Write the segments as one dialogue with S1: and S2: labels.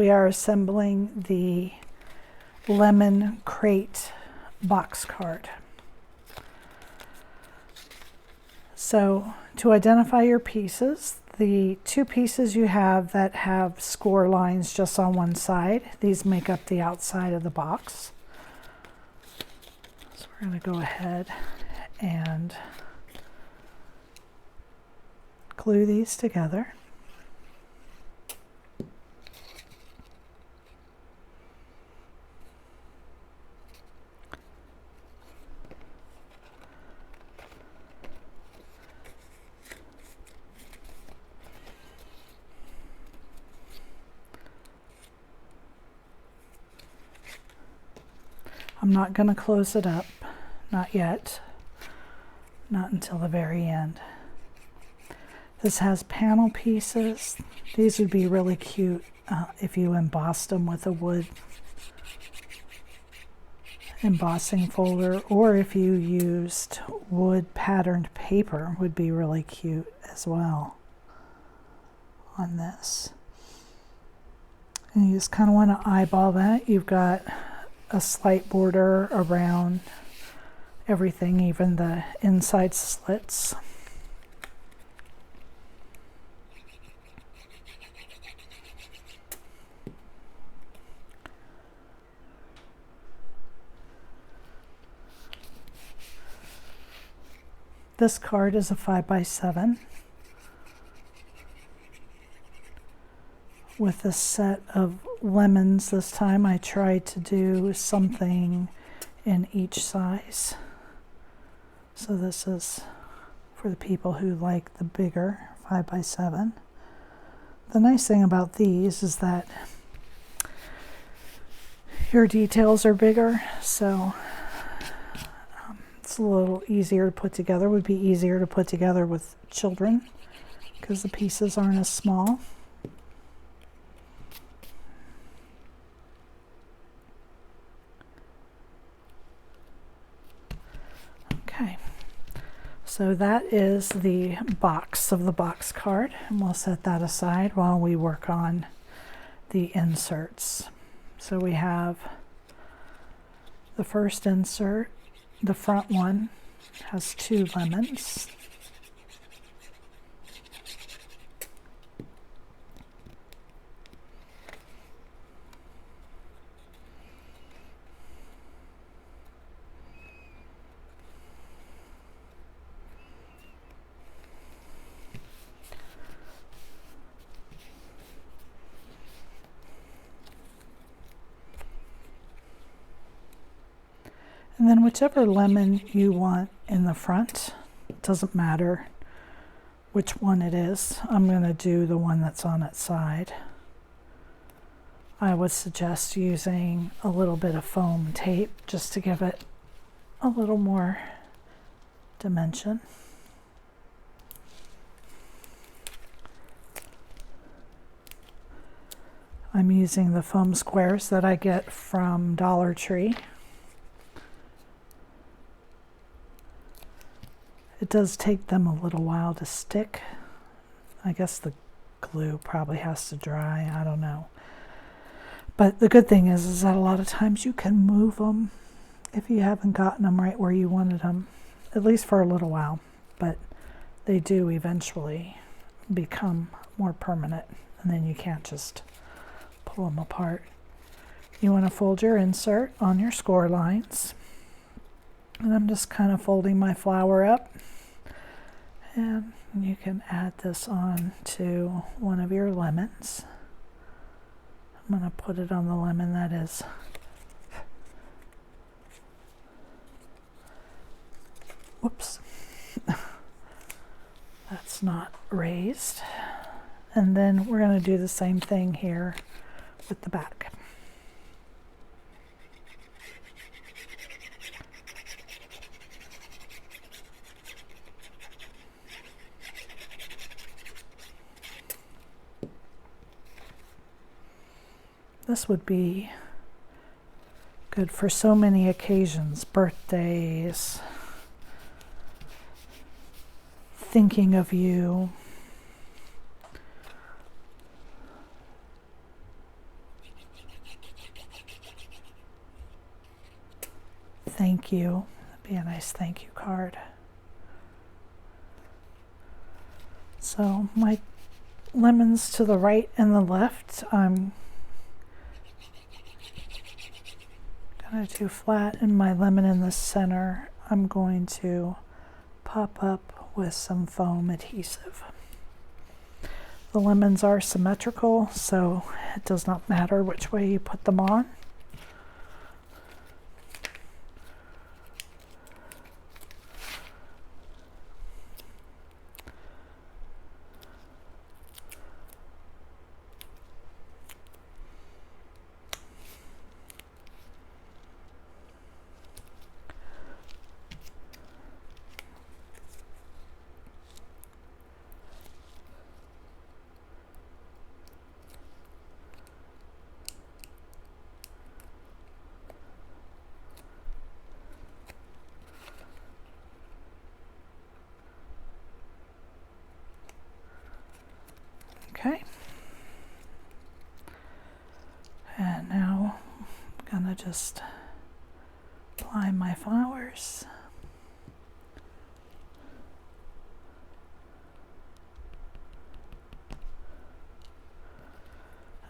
S1: We are assembling the lemon crate box card. So to identify your pieces, the two pieces you have that have score lines just on one side, these make up the outside of the box. So we're going to go ahead and glue these together. I'm not going to close it up, not yet, not until the very end. This has panel pieces. These would be really cute if you embossed them with a wood embossing folder, or if you used wood patterned paper, would be really cute as well on this. And you just kind of want to eyeball that. You've got a slight border around everything, even the inside slits. This card is a 5x7 with a set of lemons. This time I tried to do something in each size. So this is for the people who like the bigger 5x7. The nice thing about these is that your details are bigger, so it's a little easier to put together. Would be easier to put together with children because the pieces aren't as small. Okay, so that is the box of the box card, and we'll set that aside while we work on the inserts. So we have the first insert. The front one has 2 lemons. And then whichever lemon you want in the front, it doesn't matter which one it is. I'm going to do the one that's on its side. I would suggest using a little bit of foam tape just to give it a little more dimension. I'm using the foam squares that I get from Dollar Tree. It does take them a little while to stick. I guess the glue probably has to dry, I don't know. But the good thing is that a lot of times you can move them if you haven't gotten them right where you wanted them, at least for a little while. But they do eventually become more permanent, and then you can't just pull them apart. You want to fold your insert on your score lines. And I'm just kind of folding my flower up. And you can add this on to one of your lemons. I'm going to put it on the lemon that is whoops. That's not raised. And then we're going to do the same thing here with the back. This would be good for so many occasions, birthdays, thinking of you. thank you. It'd be a nice thank you card. So my lemons to the right and the left, I'm gonna do flat, and my lemon in the center, I'm going to pop up with some foam adhesive. The lemons are symmetrical, so it does not matter which way you put them on. Okay, and now I'm gonna just apply my flowers.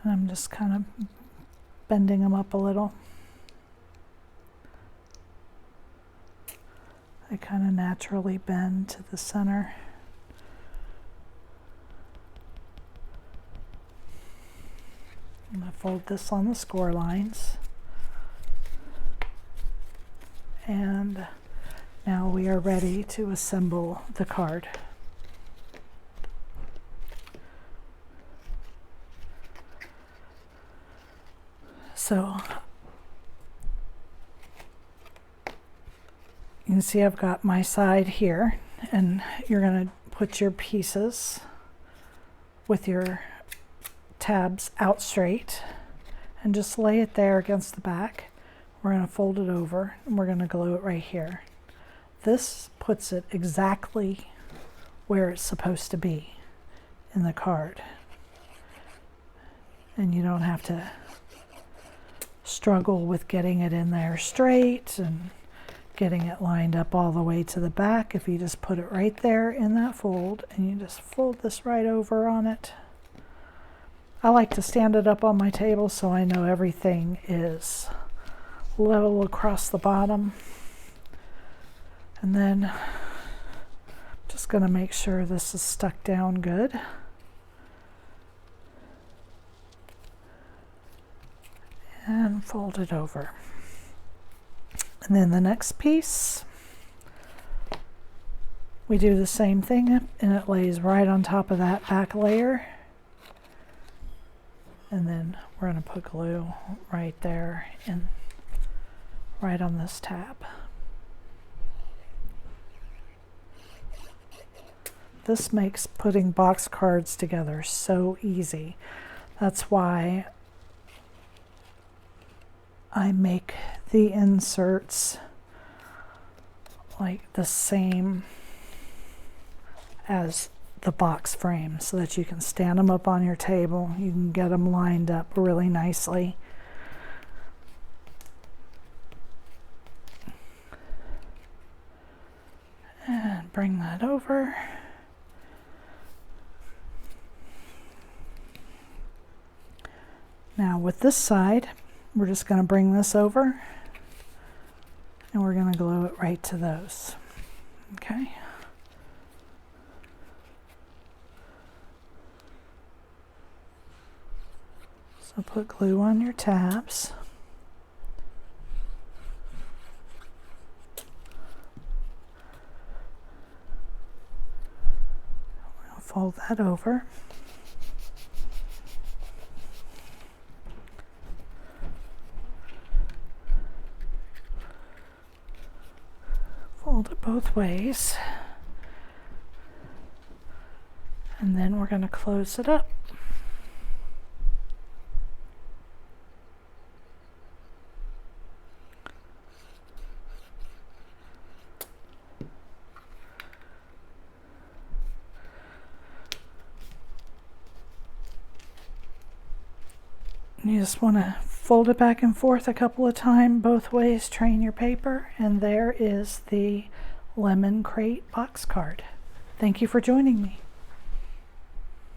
S1: And I'm just kind of bending them up a little. They kind of naturally bend to the center. I'm going to fold this on the score lines. And now we are ready to assemble the card. So you can see I've got my side here, and you're going to put your pieces with your tabs out straight and just lay it there against the back. We're going to fold it over and we're going to glue it right here. This puts it exactly where it's supposed to be in the card, and you don't have to struggle with getting it in there straight and getting it lined up all the way to the back. If you just put it right there in that fold and you just fold this right over on it. I like to stand it up on my table so I know everything is level across the bottom. And then I'm just going to make sure this is stuck down good. And fold it over. And then the next piece, we do the same thing, and it lays right on top of that back layer. And then we're going to put glue right there and right on this tab. This makes putting box cards together so easy. That's why I make the inserts like the same as the box frame, so that you can stand them up on your table. You can get them lined up really nicely. And bring that over. Now with this side, we're just going to bring this over and we're going to glue it right to those. Okay. So put glue on your tabs. We'll fold that over. Fold it both ways. And then we're going to close it up. You just want to fold it back and forth a couple of times both ways, train your paper, and there is the lemon crate box card. Thank you for joining me.